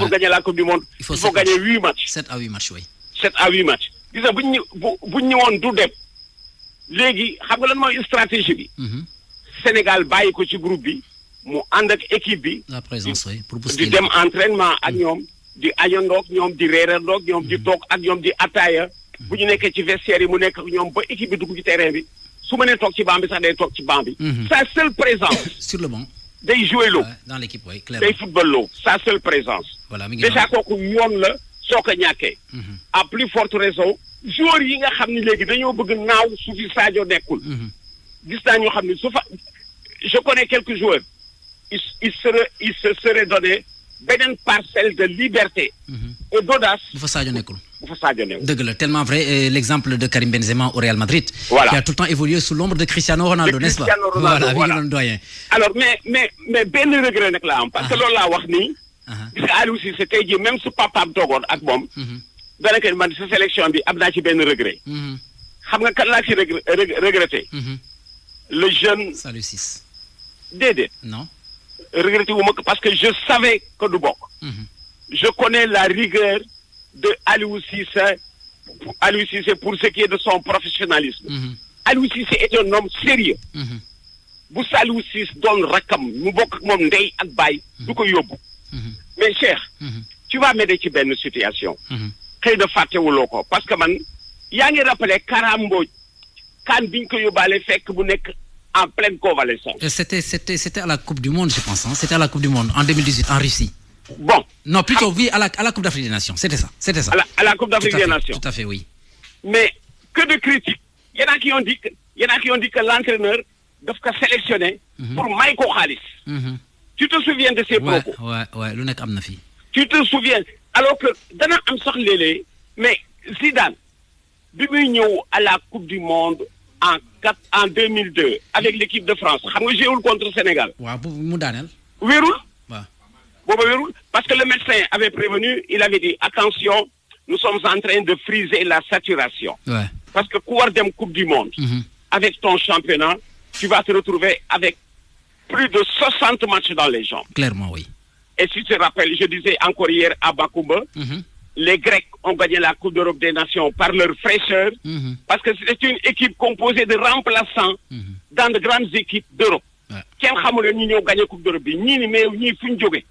pour gagner la Coupe du Monde, il faut gagner 8 matchs. 7 à 8 matchs, oui. 7 à 8 matchs. Gis nga buñ ñëwoon du dem léegi xam nga lan mooy stratégie bi. Sénégal bàyyi ko ci groupe bi mu ànd ak équipe bi. La présence, oui, pour booster di dem entraînement ak ñoom di añandoog ñoom di reerandoog ñoom di toog ak ñoom di ataaya bu ñu nekkee ci vestiaire yi mu nekk ak ñoom ba équipe bi dugg ci terrain bi su ma nee toog ci banc bi sax day toog ci banc bi. Sa seule présence. Sur le banc. day jouer loo. Dans l'équipe, oui, clairement. day football loo sa seule présence. Voilà mi ngi déjà kooku yoon la soo ko ñàkkee. à plus forte raison joueurs yi nga xam ni léegi dañoo bëgg naaw su fi Sadio nekkul. gis naa ñoo xam ni su fa je connais quelques joueurs il se serait donné beneen parcelle de liberté. et d'audace. bu fa Sadio nekkul. bu fa Sadio nekkul. dëgg la tellement vrai l'exemple de Karim Benzema au Real Madrid. Voilà. Qui a tout le temps évolué sous l'ombre de Cristiano Ronaldo, n'est-ce pas? Voilà mi ngi doon doyen. alors mais benn regret nag la am. parce que loolu laa wax nii. gis nga Aliou Cissé tey jii même su papaam toogoon ak moom. daanaka man sa sélection bi am naa ci benn regret. xam nga kan laa ci regretté. le jeune. Saliou Ciss. déedéet. non. regretté wu ma ko parce que je savais que du bokk. je connais la rigueur de Aliou Cissé pour ce qui est de son professionnalisme. Aliou Cissé est un homme sérieux. bu Saliou Ciss doon rakkam mu bokk ak moom ndey ak baay du ko yóbbu. mais Cheikh. tu vas m'aider ci benn situation. xëy na fàttewuloo ko parce que man yaa ngi rappelé Kara Mbodj kan biñ ko yóbbaale fekk bu nekk en pleine convalescence. C'était à la Coupe du Monde, je pense. Hein? C'était à la Coupe du Monde en 2018 en Russie. Bon. Non, plutôt oui, à la Coupe d'Afrique des Nations. C'était ça. À la Coupe d'Afrique des Nations. Tout à fait, oui. Mais que de critiques. Il y en a qui ont dit que l'entraîneur doit sélectionner pour Maïko Khalis. Tu te souviens de ces propos? Ouais. Lu nekk am na fi. Tu te souviens? Alors que dana am sax léeg-léeg mais Zidane bi muy ñëw à la Coupe du Monde en 2002 avec l'équipe de France xam nga joué contre Sénégal. waaw bu mu daaneel. wérul. waaw. booba wérul parce que le médecin avait prévenu il avait dit attention nous sommes en train de friser la saturation. Ouais. parce que ku war dem Coupe du Monde. avec ton championnat tu vas te retrouver avec plus de 60 matchs dans les jambes. Clairement, oui. Et si tu te rappelles, je disais encore hier à Bakoumba, les Grecs ont gagné la Coupe d'Europe des Nations par leur fraîcheur, parce que c'est une équipe composée de remplaçants dans de grandes équipes d'Europe. Quel xamul ñi ñoo gagné Coupe d'Europe bi ñii ni mais ñii fuñ jóge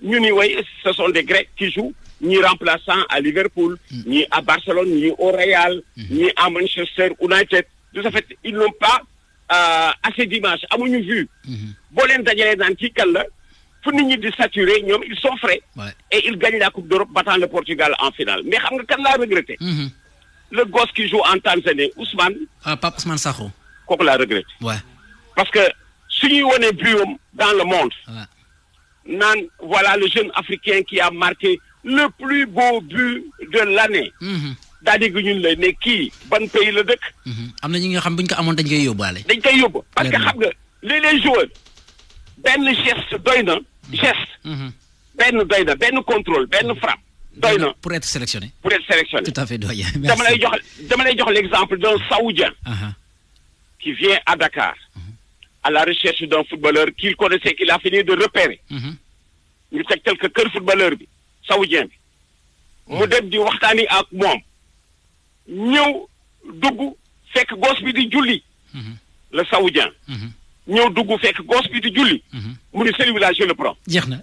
ñu ni way ce sont des Grecs qui jouent ñii remplaçants à Liverpool, ñii à Barcelone, ñii au Real, ñii à Manchester United. De ce fait, ils n'ont pas assez d'images amuñu vue. boo leen dajalee naan kii kan la fu nit ñi di saturé ñoom ils sont frais. Et ils gagnent la Coupe d'Europe battant le Portugal en finale mais xam nga kan laa regretté. le gosse qui joue en Tanzanie Ousmane. Pape Ousmane Sakho. kooku laa regretté. Ouais. parce que su ñuy wone buam dans le monde. naan voilà le jeune africain qui a marqué le plus beau but de l'année. daa dégg ñun la ne kii ban pays la dëkk. am na ñi nga xam buñ ko amoon dañ koy yóbbaale. dañ koy yóbbu parce que xam nga les joueurs benn geste doy na. geste. benn doy na benn contrôle benn frappe. doy na pour être sélectionné. Tout à fait doyen. dama lay jox l'exemple d'un Saoudien. qui vient à Dakar. à la recherche d'un footballeur qu'il connaissait qu'il a fini de repérer. ñu tegtal que kër footballeur bi Saoudien bi. mu dem di waxtaani ak moom. ñëw dugg fekk gosse bi di julli. le Saoudien. ñëw dugg fekk gosse bi di julli. mu ni celui-là je le prends. jeex na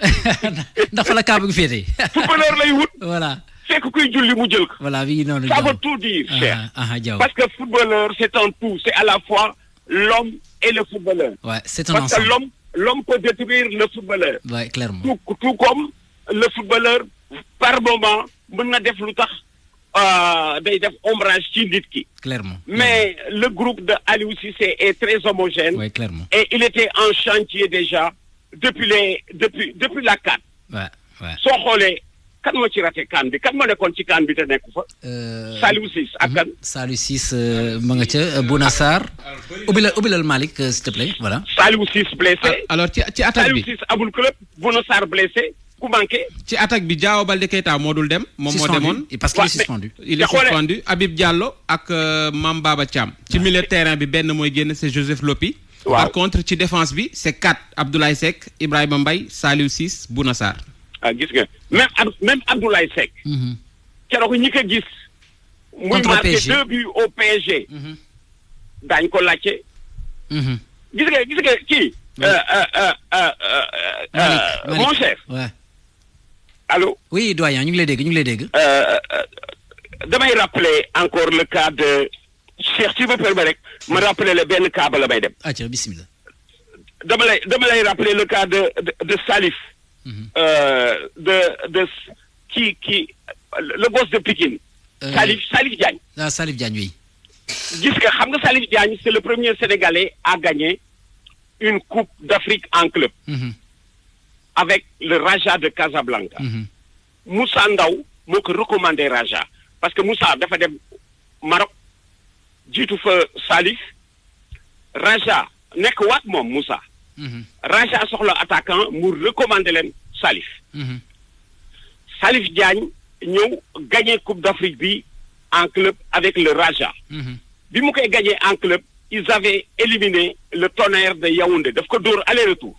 ndax fa la kaa bëgg féete. footballeur lay wut. voilà. fekk kuy julli mu jël ko. voilà oui noonu. ça veut tout dire cher. parce que footballeur c'est un tout c'est à la fois l'homme et le footballeur. Ouais, c'est un ensemble. Parce que l'homme peut détruire le footballeur. Ouais, clairement. Tout comme le footballeur par moment mën na def lu tax day def ombrage ci nit ki. Clairement. Mais le groupe de Aliou Cissé est très homogène. Ouais, clairement. Et il était en chantier déjà depuis la CAN. Ouais. soo xoolee kan moo ci raté CAN bi kan moo nekkoon ci CAN bi te nekk fa. Saliou Ciss ak kan. Saliou Ciss ma nga ca Bouna Sarr. ubbilal Malick s'il te plaît voilà. Saliou Ciss blessé. alors ci attaque bi Saliou Ciss amul club Bouna Sarr blessé ku manqué. ci attaque bi Diao Baldé Keita moo dul dem. moom moo demoon parce qu'il est suspendu. il est suspendu Habib Diallo ak Mame Baba Thiam. ci milieu terrain bi benn mooy génn c'est Joseph Lopi. Par contre ci défense bi c'est 4 Abdoulaye Seck Ibrahima Mbaye Saliou Ciss Bouna Sarr. ah gis nga même Abdoulaye Seck. keroog ñi ko gis. muy marqué 2 buts au PSG. daañu ko laajte. gis nga kii. mon cher. Allô? Oui, doyen, ñu ngi lay dégg. damay rappeler encore le cas de Cheikh, si vous me permettez, me rappeler le ben cas ba la may dem. Atia, bismillah. dama lay rappeler le cas de Salif. Qui le boss de Pikine. Salif Diagne. Ah, Salif Diagne, oui. Gis nga xam nga Salif Diagne, c'est le premier Sénégalais à gagner une Coupe d'Afrique en club. Avec le Raja de Casablanca. Moussa Ndaw moo ko recommandé Raja parce que Moussa dafa dem Maroc jiitu fa Salif Raja nekk waat moom Moussa. Raja soxla attaquant mu recommandé leen Salif. Salif Diagne ñëw gagné Coupe d'Afrique bi en club avec le Raja. bi mu koy gagné en club ils avaient éliminé le Tonnerre de Yaoundé daf ko dóor aller-retour.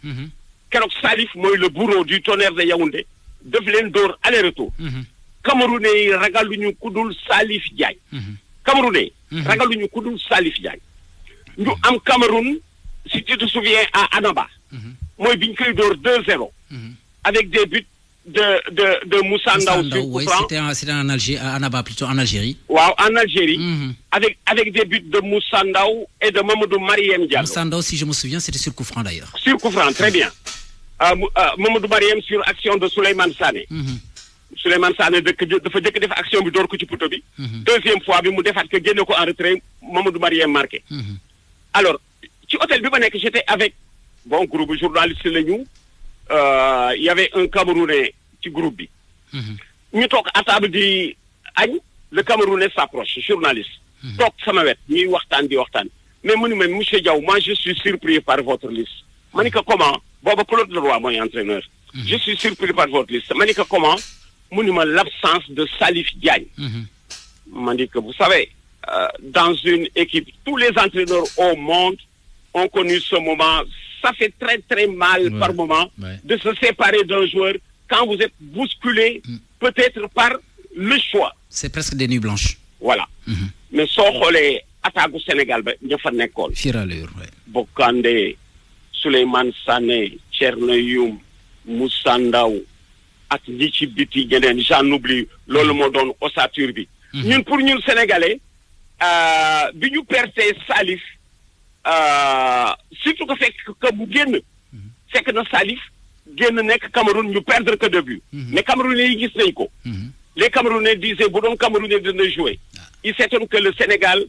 keroog Salif mooy le bourreau du Tonnerre de Yaoundé daf leen dóor aller-retour. Camerounais yi ragaluñu ku dul Salif Diagne. Camerounais ragaluñu ku dul Salif Diagne. ñu am Cameroun si tu te souviens à Annaba. mooy bi ñu koy dóor 2-0. avec des buts de Moussa Ndaw sur coup franc. C'était en Algérie, à Annaba plutôt en Algérie. Waaw, en Algérie. Avec des buts de Moussa Ndaw et de Mamadou Mariem Diallo. Moussa Ndaw, si je me souviens, c'était sur coup franc d'ailleurs. Sur coup franc, très bien. Mamadou Mariem sur action de Souleymane Sané. Souleymane Sané dafa jëkk def action bi door ko ci poteau bi. Deuxième fois bi mu defaat ko génne ko en retrait Mamadou Mariem marqué. Alors ci hôtel bi ma nekk j'étais avec groupe journaliste la ñu il y avait un Camerounais ci groupe bi. ñu toog à table di añ le Camerounais s'approche journaliste. toog sama wet ñuy waxtaan di waxtaan mais mu ni ma monsieur Diaw moi je suis surpris par votre liste. ma ni ko comment booba Claude Leroy mooy entraîneur. je suis surpris par votre liste ma ni ko comment mu ni ma l'absence de Salif Diagne. ma ni que vous savez dans une équipe tous les entraîneurs au monde ont connu ce moment ça fait très très mal par moment de se séparer d'un joueur quand vous êtes bousculé peut-être par le choix. C'est presque des nuits blanches. Voilà. Mais soo xoolee attaque gu Sénégal ba ña fa nekkoon. Firaleur, Bokandé, Souleymane Sané, Thierno Youm, Moussa Ndaw ak ñi ci biti ñeneen j'en oublie loolu moo doon ossature bi. ñun pour ñun Sénégalais bi ñu perte Salif surtout que fekk que mu génn fekk na Salif génn nekk Cameroun ñu perdre que de but. mais Camerounais yi gis nañ ko. Les Camerounais disaient bu doon Camerounais dina jouer. Il s'étonne que le Sénégal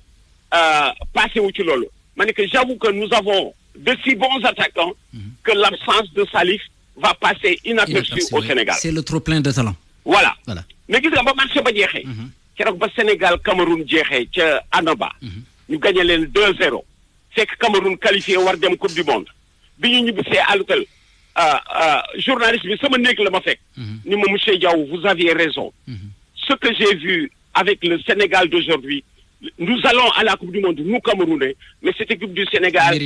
passé wu ci loolu. Ma ne que j'avoue que nous avons de si bons attaquants que l'absence de Salif va passer inaperçu au Sénégal. C'est le trop plein de talent. Voilà. Mais gis nga ba match ba jeexee. keroog ba Sénégal Cameroun jeexee ca Annaba. ñu gagné leen 2-0. fekk Cameroun qualifié war dem Coupe du Monde. bi ñu ñibbisee à l'hôtel journaliste bi sama néeg la ma fekk. ni ma monsieur Diaw vous aviez raison. Ce que j'ai vu avec le Sénégal d'aujourd'hui, nous allons à la Coupe du Monde, nous Camerounais, mais cette équipe du Sénégal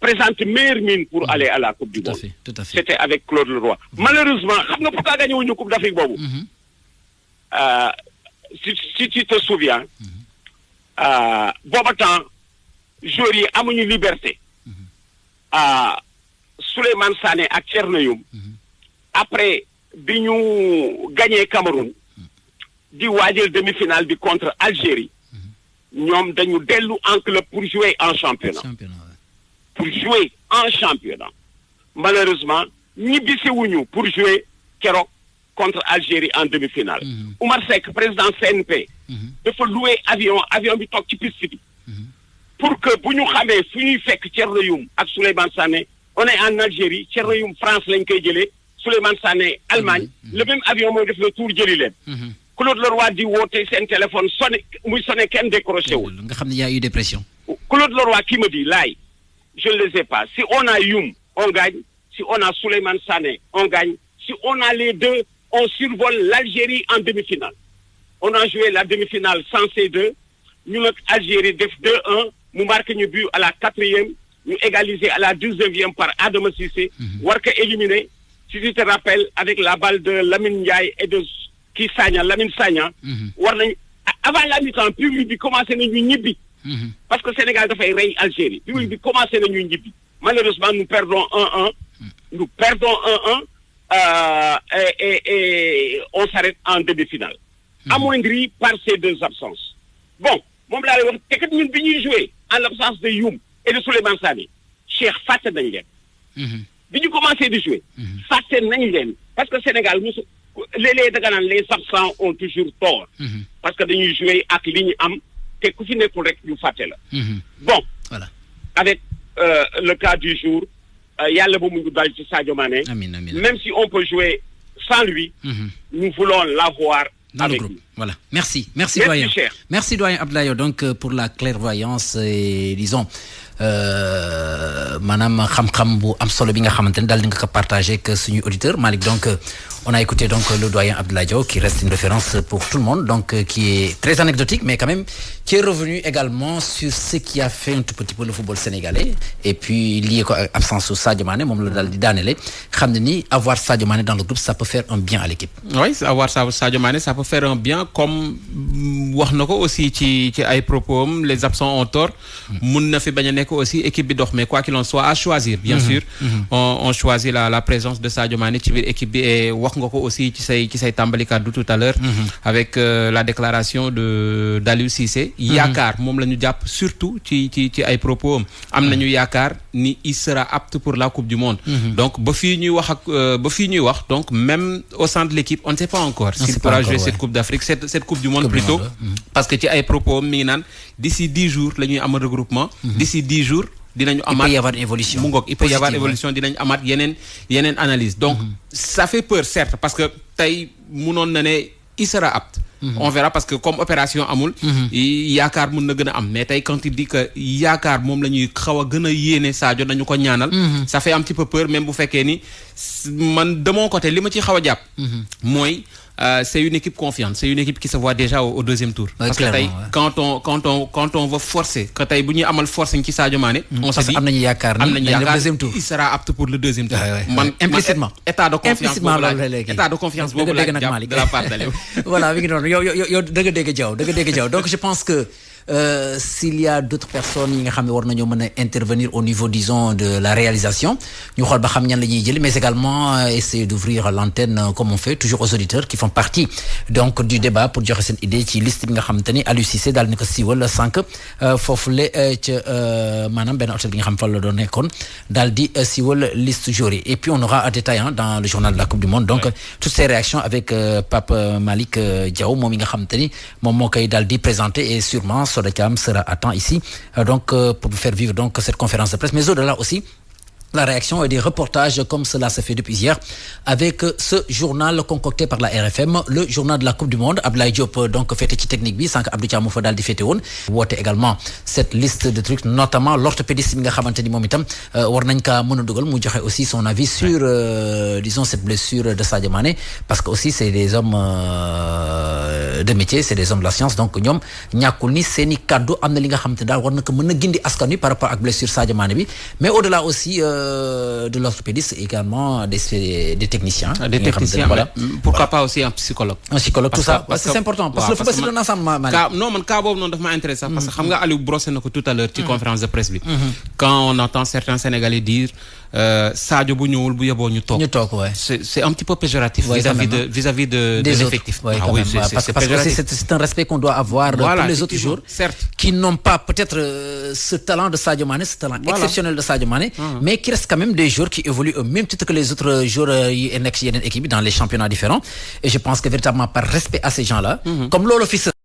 présente meilleure mine pour aller à la Coupe du Monde. Tout à fait. C'était avec Claude Leroy. Malheureusement, xam nga pourquoi gagné wuñu Coupe d'Afrique boobu. Si tu te souviens, booba temps joueurs yi amuñu liberté. Souleymane Sané ak Thierno Youm. Après bi ñu gagné Cameroun. di waajal demi-finale bi contre Algérie. ñoom dañu dellu en club pour jouer en championnat. Pour jouer en championnat. Malheureusement ñibbisi wuñu pour jouer keroog contre Algérie en demi-finale. Oumar Seck président CNP. dafa louer avion bi toog ci piste bi. pour que bu ñu xamee fu ñuy fekk Thierno Youm ak Souleymane Sané on est en Algérie Thierno Youm France lañ koy jëlee Souleymane Sané Allemagne. le même avion mooy def le tour jëli leen. Claude Leroy di woote seen téléphone sonné muy sonné kenn décroché wul. nga xam ne y a eu des pressions. Claude Leroy qui me dit laay je ne les ai pas si on a Youm on gagne si on a Souleymane Sané on gagne si on a les deux on survole l'Algérie en demi-finale. On a joué la demi-finale sans ces deux ñu nag Algérie def 2-1 mu marqué ñu but à la 4e ñu égalisé à la 19e par Adama Cissé. war ko éliminer si tu te rappelles, avec la balle de Lamine Ndiaye et de Lamine Sagna, avant la mi-temps, public bi commencé nañu ñibbi. Parce que Sénégal dafay rey Algérie. Public bi commencé nañu ñibbi. Malheureusement, nous perdons 1-1. Nous perdons 1-1 et on s'arrête en demi-finale. Amoindri par ces deux absences. Bon, moom laa lay wax te kat ñun bi ñuy jouer en l'absence de Youm et de Souleymane Sané, Cheikh fàtte nañ leen. Bi ñu commencé di jouer. fàtte nañ leen parce que Sénégal léeg-léeg da nga naan les absents ont toujours tort. Parce que dañuy jouer ak li ñu am te ku fi nekkul rek ñu fàtte la. Bon, voilà. Avec le cas du jour, yàlla bu mu ñu dal ci Sadio Mané. Même si on peut jouer sans lui, nous voulons l'avoir dans le groupe. Lui. Voilà. Merci doyen. Merci doyen Abdoulaye donc pour la clairvoyance et disons maanaam xam-xam bu am solo bi nga xamante ne daal di nga ko partagé ak suñu auditeur Malick donc on a écouté donc le doyen Abdoulaye Diaw qui reste une référence pour tout le monde donc qui est très anecdotique mais quand même qui est revenu également sur ce qui a fait un tout petit peu le football sénégalais et puis lié ko ak absence su Sadio Mané moom la daal di daanele xam ne ni avoir Sadio Mané dans le groupe ça peut faire un bien à l'équipe. Oui avoir Sadio Mané ça peut faire un bien comme wax na ko aussi ci ay propos les absents ont tort. mun na fi bañ a nekk aussi équipe bi dox mais quoi qu'il en soit à choisir bien sûr on choisit la présence de Sadio Mané ci biir équipe bi et wax nga ko aussi ci say tàmbali kàddu tout à l'heure avec la déclaration d'Aliou Cissé yaakaar moom la ñu jàpp surtout ci ay propos am nañu yaakaar ni il sera apte pour la coupe du monde donc ba fii ñuy wax donc même au sein de l'équipe on ne sait pas encore s'il pourra jouer cette coupe d'Afrique cette coupe du monde plutôt parce que ci ay propos mi ngi naan d'ici 10 jours la ñuy am regroupement d'ici 10 jours dinañu amaat il peut y avoir une évolution mu ngoog il peut y avoir évolution dinañ amaat yeneen analyse donc ça fait peur certes parce que tey munoon na ne il sera apte on verra parce que comme opération amul yaakaar mun na gën a am mais tey quand il dit que yaakaar moom la ñuy xaw a gën a yéene Sadio nañu ko ñaanal ça fait un petit peu peur même bu fekkee ni man de mon côté li ma ci xaw a jàpp mooy c'est une équipe confiante c'est une équipe qui se voit déjà au deuxième tour parce que tey quand on veut forcer que tey bu ñuy amal forcing ci Sadio Mané on se dit am nañu yaakaar il sera apte pour le deuxième tour man implicitement état de confiance boobu la jàpp de la part d'Aliou voilà mi ngi noonu yow dëgg dégg Diaw donc je pense que s'il y a d'autres personnes yi nga xam ne war nañoo mën a intervenir au niveau disons de la réalisation ñu xool ba xam ñan la ñuy jël mais également essayer d'ouvrir l'antenne comme on fait toujours aux auditeurs qui font partie donc du débat pour joxe seen idée ci liste bi nga xamante ni Aliou Cissé daal ni ko siiwal sànq foofule ca maanaam benn hôtel bi nga xam fa la doon nekkoon daal di siiwal liste joueurs yi et puis on aura un détail dans le journal de la Coupe du Monde donc toutes ces réactions avec Pape Malick Diaw moom yi nga xamante ni moom moo koy daal di présenter et sûrement Soda Thiam sera à temps ici donc pour vous faire vivre donc cette conférence de presse mais au-delà aussi la réaction et des reportages comme cela se fait depuis hier avec ce journal concocté par la RFM le journal de la Coupe du Monde Abdoulaye Diop donc féete ci technique bi sànq Abdou Thiam mu fa daal di féete woon woote également cette liste de trucs notamment l'orthopédiste bi nga xamante ni moom itam war nañ kaa mën a dugal mu joxe aussi son avis sur disons cette blessure de Sadio Mané parce que aussi c'est des hommes de métier c'est des hommes de la science donc ñoom ñàkkul ni seeni kaddu am na li nga xamante daal war na ko mën a gindi askan wi par rapport ak blessure Sadio Mané bi mais au-delà aussi de l'orthopédiste également des techniciens. Des techniciens, voilà. Pourquoi pas aussi un psychologue. Un psychologue, tout ça. Parce que c'est important. Parce que le football, c'est un ensemble. Non, man, cas boobu noonu daf ma intéressant. Parce que xam nga Aliou brossé na ko tout à l'heure ci conférence de presse bi. Quand on entend certains Sénégalais dire Sadio bu ñëwul bu yeboo ñu toog. ñu toog, ouais. C'est un petit peu péjoratif vis-à-vis de l'effectif. Oui, oui, parce que c'est un respect qu'on doit avoir pour les autres joueurs qui n'ont pas peut-être ce talent de Sadio Mané, ce talent exceptionnel de Sadio Mané, mais qui restent quand même des joueurs qui évoluent au même titre que les autres joueurs yi nekk ci yeneen équipe dans les championnats différents. Et je pense que véritablement par respect à ces gens-là, comme loolu fi